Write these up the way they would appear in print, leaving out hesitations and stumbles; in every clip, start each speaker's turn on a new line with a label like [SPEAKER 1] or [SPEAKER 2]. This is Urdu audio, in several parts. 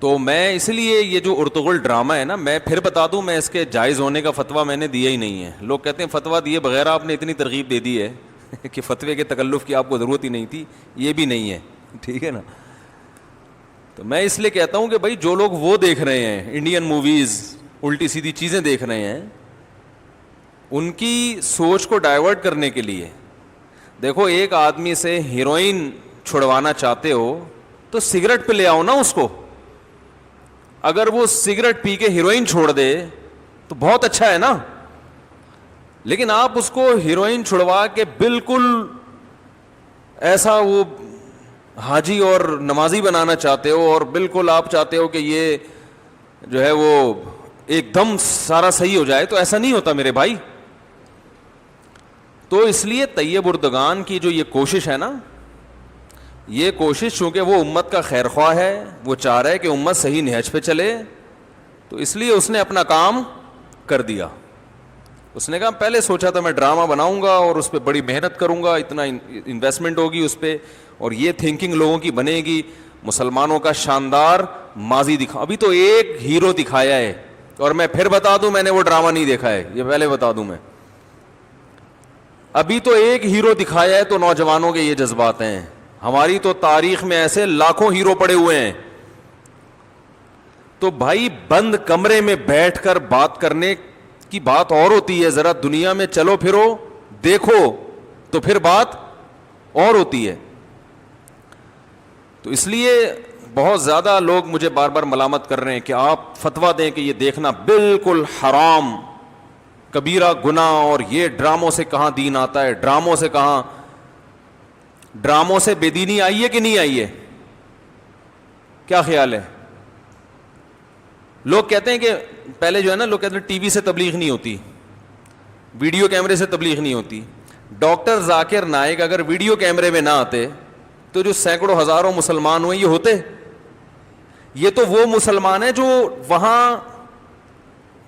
[SPEAKER 1] تو میں اس لیے یہ جو ارطغرل ڈرامہ ہے نا, میں پھر بتا دوں, میں اس کے جائز ہونے کا فتویٰ میں نے دیا ہی نہیں ہے. لوگ کہتے ہیں فتویٰ دیے بغیر آپ نے اتنی ترغیب دے دی ہے کہ فتوے کے تکلف کی آپ کو ضرورت ہی نہیں تھی. یہ بھی نہیں ہے, ٹھیک ہے نا. تو میں اس لیے کہتا ہوں کہ بھائی جو لوگ وہ دیکھ رہے ہیں انڈین موویز, الٹی سیدھی چیزیں دیکھ رہے ہیں, ان کی سوچ کو ڈائیورٹ کرنے کے لیے, دیکھو ایک آدمی سے ہیروئن چھڑوانا چاہتے ہو تو سگریٹ پہ لے آؤ نا اس کو. اگر وہ سگریٹ پی کے ہیروئن چھوڑ دے تو بہت اچھا ہے نا, لیکن آپ اس کو ہیروئن چھڑوا کے بالکل ایسا وہ حاجی اور نمازی بنانا چاہتے ہو, اور بالکل آپ چاہتے ہو کہ یہ جو ہے وہ ایک دم سارا صحیح ہو جائے, تو ایسا نہیں ہوتا میرے بھائی. تو اس لیے طیب اردگان کی جو یہ کوشش ہے نا, یہ کوشش چونکہ وہ امت کا خیر خواہ ہے, وہ چاہ رہا ہے کہ امت صحیح نہج پہ چلے, تو اس لیے اس نے اپنا کام کر دیا. اس نے کہا پہلے سوچا تھا میں ڈرامہ بناؤں گا اور اس پہ بڑی محنت کروں گا, اتنا انویسٹمنٹ ہوگی اس پہ, اور یہ تھنکنگ لوگوں کی بنے گی, مسلمانوں کا شاندار ماضی دکھا. ابھی تو ایک ہیرو دکھایا ہے, اور میں پھر بتا دوں میں نے وہ ڈرامہ نہیں دیکھا ہے, یہ پہلے بتا دوں میں. ابھی تو ایک ہیرو دکھایا ہے, تو نوجوانوں کے یہ جذبات ہیں. ہماری تو تاریخ میں ایسے لاکھوں ہیرو پڑے ہوئے ہیں. تو بھائی بند کمرے میں بیٹھ کر بات کرنے کی بات اور ہوتی ہے, ذرا دنیا میں چلو پھرو دیکھو تو پھر بات اور ہوتی ہے. تو اس لیے بہت زیادہ لوگ مجھے بار بار ملامت کر رہے ہیں کہ آپ فتویٰ دیں کہ یہ دیکھنا بالکل حرام کبیرہ گناہ, اور یہ ڈراموں سے کہاں دین آتا ہے, ڈراموں سے کہاں, ڈراموں سے بے دینی آئی ہے کہ نہیں آئی ہے, کیا خیال ہے؟ لوگ کہتے ہیں کہ پہلے جو ہے نا, لوگ کہتے ہیں ٹی وی سے تبلیغ نہیں ہوتی, ویڈیو کیمرے سے تبلیغ نہیں ہوتی. ڈاکٹر ذاکر نائک اگر ویڈیو کیمرے میں نہ آتے تو جو سینکڑوں ہزاروں مسلمان ہوئے یہ ہوتے. یہ تو وہ مسلمان ہیں جو وہاں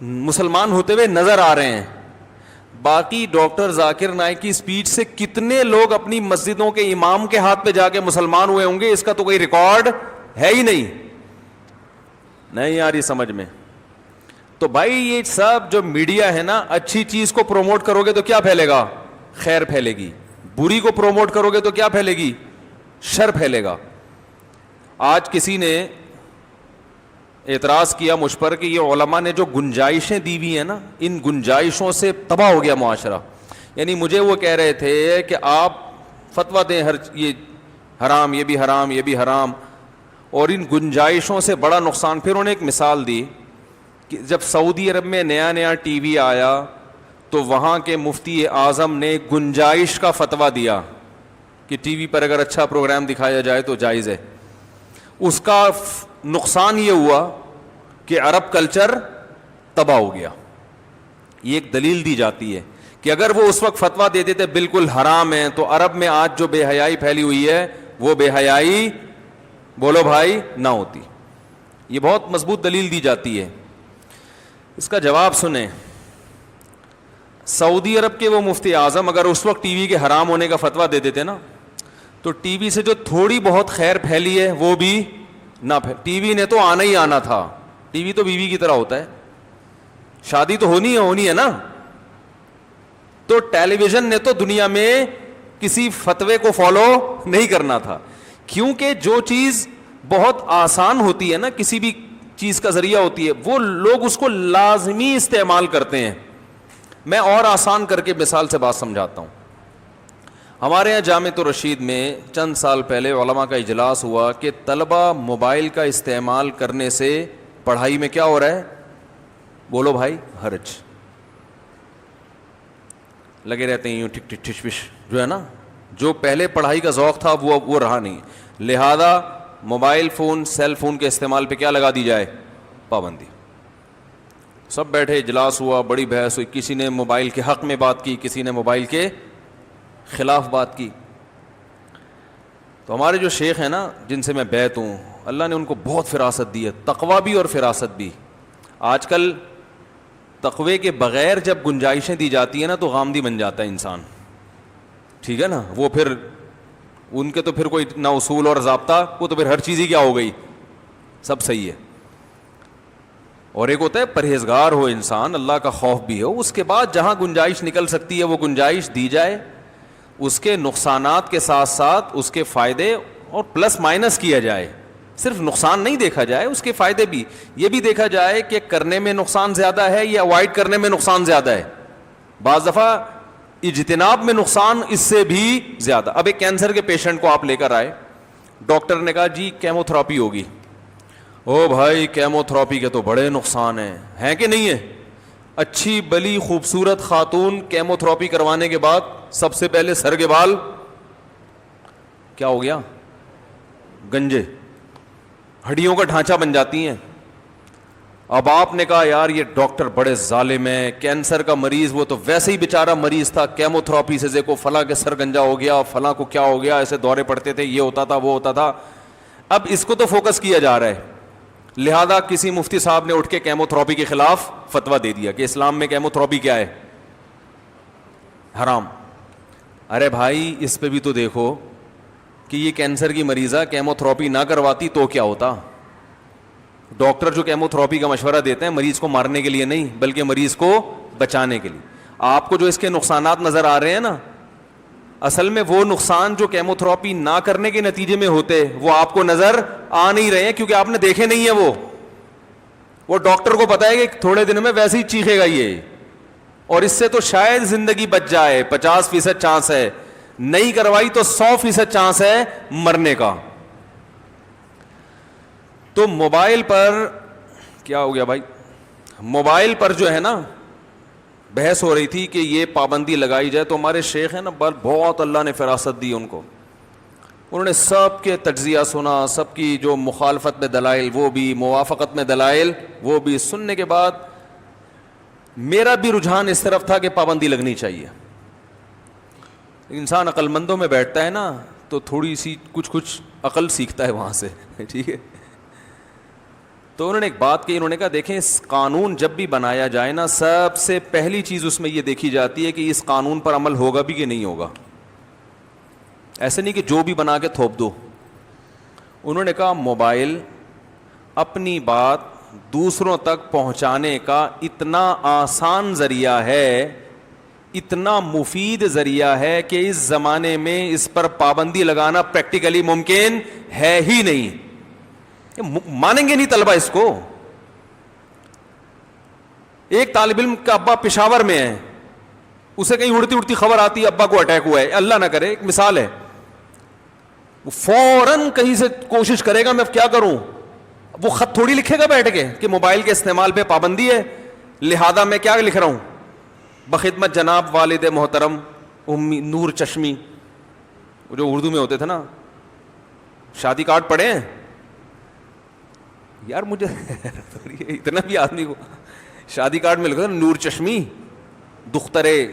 [SPEAKER 1] مسلمان ہوتے ہوئے نظر آ رہے ہیں. باقی ڈاکٹر ذاکر نائک کی اسپیچ سے کتنے لوگ اپنی مسجدوں کے امام کے ہاتھ پہ جا کے مسلمان ہوئے ہوں گے, اس کا تو کوئی ریکارڈ ہے ہی نہیں. نہیں آ رہی سمجھ میں؟ تو بھائی یہ سب جو میڈیا ہے نا, اچھی چیز کو پروموٹ کرو گے تو کیا پھیلے گا؟ خیر پھیلے گی. بری کو پروموٹ کرو گے تو کیا پھیلے گی؟ شر پھیلے گا. آج کسی نے اعتراض کیا مجھ پر کہ یہ علماء نے جو گنجائشیں دی ہوئی ہیں نا, ان گنجائشوں سے تباہ ہو گیا معاشرہ. یعنی مجھے وہ کہہ رہے تھے کہ آپ فتویٰ دیں ہر یہ حرام, یہ بھی حرام, یہ بھی حرام, اور ان گنجائشوں سے بڑا نقصان. پھر انہوں نے ایک مثال دی کہ جب سعودی عرب میں نیا نیا ٹی وی آیا تو وہاں کے مفتی اعظم نے گنجائش کا فتویٰ دیا کہ ٹی وی پر اگر اچھا پروگرام دکھایا جائے تو جائز ہے. اس کا نقصان یہ ہوا کہ عرب کلچر تباہ ہو گیا. یہ ایک دلیل دی جاتی ہے کہ اگر وہ اس وقت فتویٰ دے دیتے بالکل حرام ہے, تو عرب میں آج جو بے حیائی پھیلی ہوئی ہے وہ بے حیائی بولو بھائی نہ ہوتی. یہ بہت مضبوط دلیل دی جاتی ہے. اس کا جواب سنیں. سعودی عرب کے وہ مفتی اعظم اگر اس وقت ٹی وی کے حرام ہونے کا فتویٰ دے دیتے نا, تو ٹی وی سے جو تھوڑی بہت خیر پھیلی ہے وہ بھی نہ پھیل. ٹی وی نے تو آنا ہی آنا تھا. ٹی وی تو بیوی کی طرح ہوتا ہے, شادی تو ہونی ہے نا. تو ٹیلی ویژن نے تو دنیا میں کسی فتوے کو فالو نہیں کرنا تھا, کیونکہ جو چیز بہت آسان ہوتی ہے نا, کسی بھی چیز کا ذریعہ ہوتی ہے, وہ لوگ اس کو لازمی استعمال کرتے ہیں. میں اور آسان کر کے مثال سے بات سمجھاتا ہوں. ہمارے یہاں جامعۃ الرشید میں چند سال پہلے علماء کا اجلاس ہوا کہ طلبہ موبائل کا استعمال کرنے سے پڑھائی میں کیا ہو رہا ہے, بولو بھائی, حرج. لگے رہتے ہیں یوں ٹک ٹک ٹھش پش, جو ہے نا, جو پہلے پڑھائی کا ذوق تھا وہ رہا نہیں. لہذا موبائل فون, سیل فون کے استعمال پہ کیا لگا دی جائے, پابندی. سب بیٹھے, اجلاس ہوا, بڑی بحث ہوئی, کسی نے موبائل کے حق میں بات کی, کسی نے موبائل کے خلاف بات کی. تو ہمارے جو شیخ ہیں نا, جن سے میں بیعت ہوں, اللہ نے ان کو بہت فراست دی ہے, تقویٰ بھی اور فراست بھی. آج کل تقوی کے بغیر جب گنجائشیں دی جاتی ہیں نا تو غامدی بن جاتا ہے انسان, ٹھیک ہے نا. وہ پھر ان کے تو پھر کوئی نہ اصول اور ضابطہ, وہ تو پھر ہر چیز ہی کیا ہو گئی, سب صحیح ہے. اور ایک ہوتا ہے پرہیزگار ہو انسان, اللہ کا خوف بھی ہو, اس کے بعد جہاں گنجائش نکل سکتی ہے وہ گنجائش دی جائے, اس کے نقصانات کے ساتھ ساتھ اس کے فائدے اور پلس مائنس کیا جائے, صرف نقصان نہیں دیکھا جائے, اس کے فائدے بھی, یہ بھی دیکھا جائے کہ کرنے میں نقصان زیادہ ہے یا اوائڈ کرنے میں نقصان زیادہ ہے. بعض دفعہ اجتناب میں نقصان اس سے بھی زیادہ. اب ایک کینسر کے پیشنٹ کو آپ لے کر آئے, ڈاکٹر نے کہا جی کیمو تھراپی ہوگی. او بھائی کیمو تھراپی کے تو بڑے نقصان ہیں کہ نہیں ہے؟ اچھی بلی خوبصورت خاتون کیمو تھراپی کروانے کے بعد سب سے پہلے سر کے بال کیا ہو گیا؟ گنجے, ہڈیوں کا ڈھانچہ بن جاتی ہیں. اب آپ نے کہا یار یہ ڈاکٹر بڑے ظالم ہیں, کینسر کا مریض وہ تو ویسے ہی بیچارہ مریض تھا, کیمو تھراپی سے دیکھو فلاں کے سر گنجا ہو گیا, فلاں کو کیا ہو گیا, ایسے دورے پڑتے تھے, یہ ہوتا تھا وہ ہوتا تھا. اب اس کو تو فوکس کیا جا رہا ہے, لہذا کسی مفتی صاحب نے اٹھ کے کیمو تھراپی کے خلاف فتویٰ دے دیا کہ اسلام میں کیمو تھراپی کیا ہے؟ حرام. ارے بھائی اس پہ بھی تو دیکھو کہ یہ کینسر کی مریضہ کیمو تھراپی نہ کرواتی تو کیا ہوتا؟ ڈاکٹر جو کیمو تھراپی کا مشورہ دیتے ہیں مریض کو مارنے کے لیے نہیں بلکہ مریض کو بچانے کے لیے. آپ کو جو اس کے نقصانات نظر آ رہے ہیں نا, اصل میں وہ نقصان جو کیمو تھراپی نہ کرنے کے نتیجے میں ہوتے وہ آپ کو نظر آ نہیں رہے ہیں کیونکہ آپ نے دیکھے نہیں ہیں. وہ ڈاکٹر کو پتا ہے کہ تھوڑے دن میں ویسے ہی چیخے گا یہ, اور اس سے تو شاید زندگی بچ جائے, 50% چانس ہے, نہیں کروائی تو 100% چانس ہے مرنے کا. تو موبائل پر کیا ہو گیا بھائی, موبائل پر جو ہے نا بحث ہو رہی تھی کہ یہ پابندی لگائی جائے, تو ہمارے شیخ ہیں نا بہت اللہ نے فراست دی ان کو, انہوں نے سب کے تجزیہ سنا, سب کی جو مخالفت میں دلائل وہ بھی, موافقت میں دلائل وہ بھی. سننے کے بعد میرا بھی رجحان اس طرف تھا کہ پابندی لگنی چاہیے. انسان عقل مندوں میں بیٹھتا ہے نا تو تھوڑی سی کچھ عقل سیکھتا ہے وہاں سے, ٹھیک ہے. تو انہوں نے ایک بات کی, انہوں نے کہا دیکھیں اس قانون جب بھی بنایا جائے نا سب سے پہلی چیز اس میں یہ دیکھی جاتی ہے کہ اس قانون پر عمل ہوگا بھی کہ نہیں ہوگا. ایسے نہیں کہ جو بھی بنا کے تھوپ دو. انہوں نے کہا موبائل اپنی بات دوسروں تک پہنچانے کا اتنا آسان ذریعہ ہے, اتنا مفید ذریعہ ہے کہ اس زمانے میں اس پر پابندی لگانا پریکٹیکلی ممکن ہے ہی نہیں. مانیں گے نہیں طلبہ اس کو. ایک طالب علم کا ابا پشاور میں ہے, اسے کہیں اڑتی اڑتی خبر آتی ہے ابا کو اٹیک ہوا ہے, اللہ نہ کرے, ایک مثال ہے, وہ فوراً کہیں سے کوشش کرے گا میں کیا کروں. وہ خط تھوڑی لکھے گا بیٹھ کے کہ موبائل کے استعمال پہ پابندی ہے, لہذا میں کیا لکھ رہا ہوں, بخدمت جناب والد محترم امی نور چشمی, جو اردو میں ہوتے تھے نا, شادی کارڈ پڑھے ہیں یار مجھے اتنا بھی آدمی کو شادی کارڈ میں لکھا نور چشمی دخترے,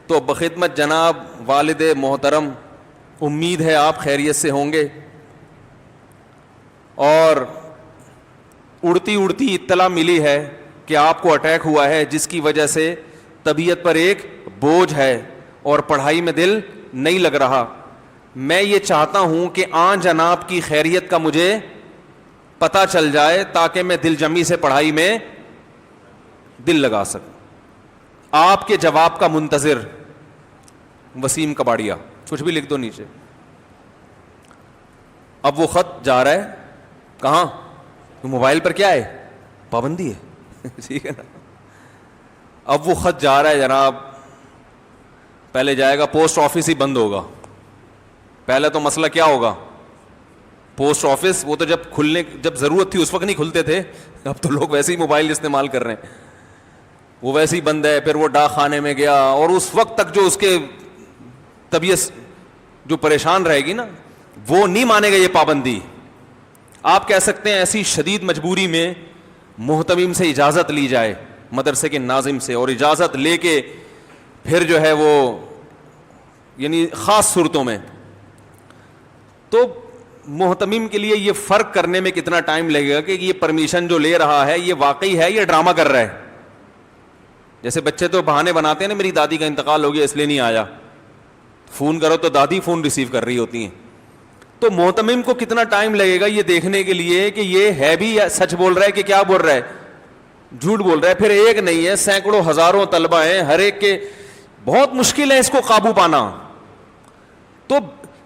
[SPEAKER 1] تو بخدمت جناب والد محترم امید ہے آپ خیریت سے ہوں گے. اور اڑتی اڑتی اطلاع ملی ہے کہ آپ کو اٹیک ہوا ہے جس کی وجہ سے طبیعت پر ایک بوجھ ہے اور پڑھائی میں دل نہیں لگ رہا. میں یہ چاہتا ہوں کہ آن جناب کی خیریت کا مجھے پتہ چل جائے تاکہ میں دل جمی سے پڑھائی میں دل لگا سکوں. آپ کے جواب کا منتظر وسیم کباڑیا. کچھ بھی لکھ دو نیچے. اب وہ خط جا رہا ہے کہاں, موبائل پر کیا ہے, پابندی ہے, ٹھیک ہے نا. اب وہ خط جا رہا ہے جناب, پہلے جائے گا پوسٹ آفس ہی بند ہوگا. پہلے تو مسئلہ کیا ہوگا, پوسٹ آفس وہ تو جب ضرورت تھی اس وقت نہیں کھلتے تھے, اب تو لوگ ویسے ہی موبائل استعمال کر رہے ہیں, وہ ویسے ہی بند ہے. پھر وہ ڈاک خانے میں گیا اور اس وقت تک جو اس کے طبیعت جو پریشان رہے گی نا وہ نہیں مانے گا یہ پابندی. آپ کہہ سکتے ہیں ایسی شدید مجبوری میں محتمم سے اجازت لی جائے, مدرسے کے ناظم سے, اور اجازت لے کے پھر جو ہے وہ یعنی خاص صورتوں میں, تو محتمم کے لیے یہ فرق کرنے میں کتنا ٹائم لگے گا کہ یہ پرمیشن جو لے رہا ہے یہ واقعی ہے یا ڈرامہ کر رہا ہے. جیسے بچے تو بہانے بناتے ہیں نا, میری دادی کا انتقال ہو گیا اس لیے نہیں آیا, فون کرو تو دادی فون ریسیو کر رہی ہوتی ہیں. تو محتمم کو کتنا ٹائم لگے گا یہ دیکھنے کے لیے کہ یہ ہے بھی سچ بول رہا ہے کہ کیا بول رہا ہے, جھوٹ بول رہا ہے. پھر ایک نہیں ہے, سینکڑوں ہزاروں طلبہ ہیں, ہر ایک کے بہت مشکل ہے اس کو قابو پانا. تو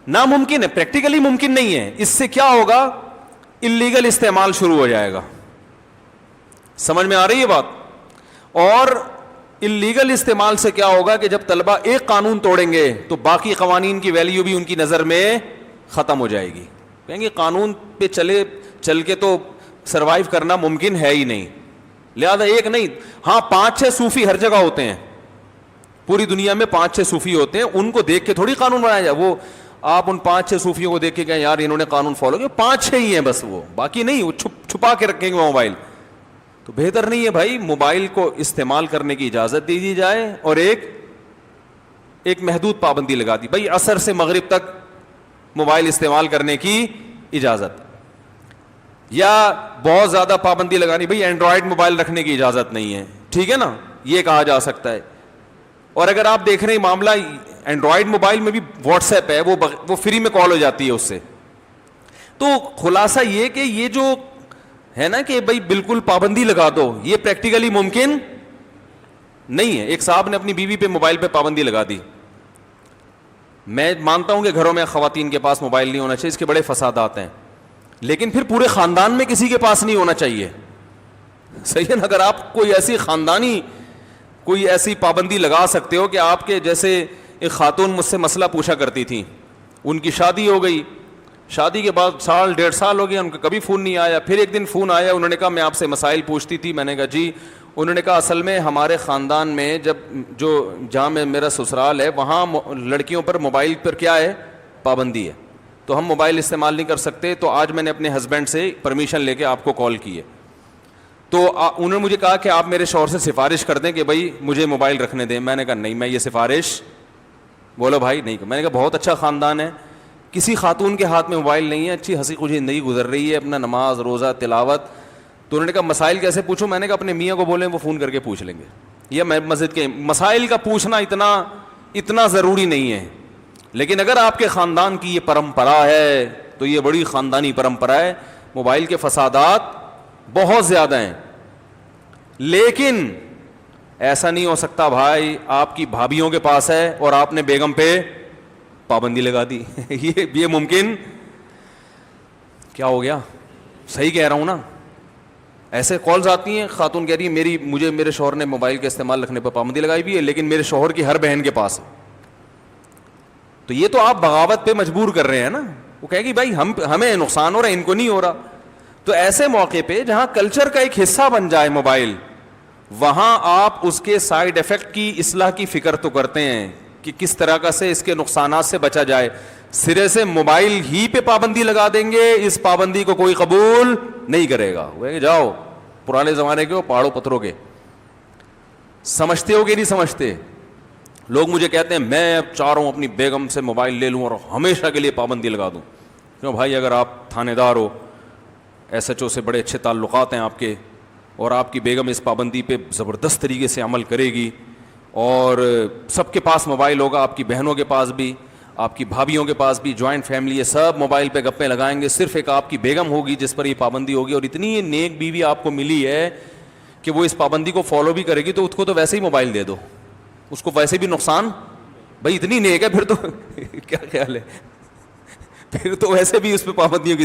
[SPEAKER 1] ناممکن ہے, پریکٹیکلی ممکن نہیں ہے. اس سے کیا ہوگا, اللیگل استعمال شروع ہو جائے گا. سمجھ میں آ رہی ہے بات؟ اور اللیگل استعمال سے کیا ہوگا کہ جب طلبہ ایک قانون توڑیں گے تو باقی قوانین کی ویلیو بھی ان کی نظر میں ختم ہو جائے گی. کہیں گے قانون پہ چل کے تو سروائیو کرنا ممکن ہے ہی نہیں, لہذا ایک نہیں, ہاں 5-6 صوفی ہر جگہ ہوتے ہیں, پوری دنیا میں 5-6 صوفی ہوتے ہیں, ان کو دیکھ کے تھوڑی قانون بنایا جائے. وہ آپ ان 5-6 صوفیوں کو دیکھ کے کہیں یار انہوں نے قانون فالو کیا, 5-6 ہی ہیں بس, وہ باقی نہیں, وہ چھپا کے رکھیں گے موبائل. تو بہتر نہیں ہے بھائی موبائل کو استعمال کرنے کی اجازت دی جائے اور ایک محدود پابندی لگا دی, بھائی عصر سے مغرب تک موبائل استعمال کرنے کی اجازت, یا بہت زیادہ پابندی لگانی, بھائی اینڈرائڈ موبائل رکھنے کی اجازت نہیں ہے, ٹھیک ہے نا, یہ کہا جا سکتا ہے. اور اگر آپ دیکھ رہے ہیں معاملہ اینڈرائڈ موبائل میں بھی واٹس ایپ ہے, وہ فری میں کال ہو جاتی ہے اس سے. تو خلاصہ یہ کہ یہ جو ہے نا کہ بھائی بالکل پابندی لگا دو, یہ پریکٹیکلی ممکن نہیں ہے. ایک صاحب نے اپنی بیوی پہ موبائل پہ پابندی لگا دی. میں مانتا ہوں کہ گھروں میں خواتین کے پاس موبائل نہیں ہونا چاہیے, اس کے بڑے فسادات ہیں, لیکن پھر پورے خاندان میں کسی کے پاس نہیں ہونا چاہیے, صحیح ہے نا. اگر آپ کوئی ایسی خاندانی کوئی ایسی پابندی لگا سکتے ہو کہ آپ کے جیسے ایک خاتون مجھ سے مسئلہ پوچھا کرتی تھی, ان کی شادی ہو گئی, شادی کے بعد 1.5 سال ہو گیا, ان کا کبھی فون نہیں آیا. پھر ایک دن فون آیا, انہوں نے کہا میں آپ سے مسائل پوچھتی تھی. میں نے کہا جی. انہوں نے کہا اصل میں ہمارے خاندان میں جہاں میں میرا سسرال ہے وہاں لڑکیوں پر موبائل پر کیا ہے, پابندی ہے, تو ہم موبائل استعمال نہیں کر سکتے. تو آج میں نے اپنے ہسبینڈ سے پرمیشن لے کے آپ کو کال کی ہے. تو انہوں نے مجھے کہا کہ آپ میرے شوہر سے سفارش کر دیں کہ بھائی مجھے موبائل رکھنے دیں. میں نے کہا نہیں, میں یہ سفارش بولو بھائی نہیں. میں نے کہا بہت اچھا خاندان ہے, کسی خاتون کے ہاتھ میں موبائل نہیں ہے, اچھی ہنسی خوشی زندگی گزر رہی ہے, اپنا نماز روزہ تلاوت. تو انہوں نے کہا مسائل کیسے پوچھوں؟ میں نے کہا اپنے میاں کو بولیں وہ فون کر کے پوچھ لیں گے. یہ مسجد کے مسائل کا پوچھنا اتنا ضروری نہیں ہے, لیکن اگر آپ کے خاندان کی یہ پرمپرا ہے تو یہ بڑی خاندانی پرمپرا ہے. موبائل کے فسادات بہت زیادہ ہیں, لیکن ایسا نہیں ہو سکتا بھائی آپ کی بھابھیوں کے پاس ہے اور آپ نے بیگم پہ پابندی لگا دی. یہ ممکن کیا ہو گیا؟ صحیح کہہ رہا ہوں نا؟ ایسے کالز آتی ہیں, خاتون کہہ رہی ہے مجھے میرے شوہر نے موبائل کے استعمال رکھنے پر پابندی لگائی بھی ہے, لیکن میرے شوہر کی ہر بہن کے پاس ہے. تو یہ تو آپ بغاوت پہ مجبور کر رہے ہیں نا. وہ کہے گی بھائی ہمیں نقصان ہو رہا ہے, ان کو نہیں ہو رہا. تو ایسے موقع پہ جہاں کلچر کا ایک حصہ بن جائے موبائل, وہاں آپ اس کے سائیڈ ایفیکٹ کی اصلاح کی فکر تو کرتے ہیں کہ کس طرح کا سے اس کے نقصانات سے بچا جائے. سرے سے موبائل ہی پہ پابندی لگا دیں گے, اس پابندی کو کوئی قبول نہیں کرے گا. وہ جاؤ پرانے زمانے کے پہاڑوں پتھروں کے. سمجھتے ہو کہ نہیں سمجھتے؟ لوگ مجھے کہتے ہیں میں اب چاہ رہا ہوں اپنی بیگم سے موبائل لے لوں اور ہمیشہ کے لیے پابندی لگا دوں. کیوں بھائی؟ اگر آپ تھانے دار ہو, ایس ایچ او سے بڑے اچھے تعلقات ہیں آپ کے, اور آپ کی بیگم اس پابندی پہ زبردست طریقے سے عمل کرے گی, اور سب کے پاس موبائل ہوگا, آپ کی بہنوں کے پاس بھی, آپ کی بھابھیوں کے پاس بھی, جوائنٹ فیملی ہے, سب موبائل پہ گپیں لگائیں گے. صرف ایک آپ کی بیگم ہوگی جس پر یہ پابندی ہوگی, اور اتنی نیک بیوی آپ کو ملی ہے کہ وہ اس پابندی کو فالو بھی کرے گی, تو اس کو تو ویسے ہی موبائل دے دو, اس کو ویسے بھی نقصان. بھائی اتنی نیک ہے پھر تو کیا خیال ہے, پھر تو ویسے بھی اس پہ پابندیوں کی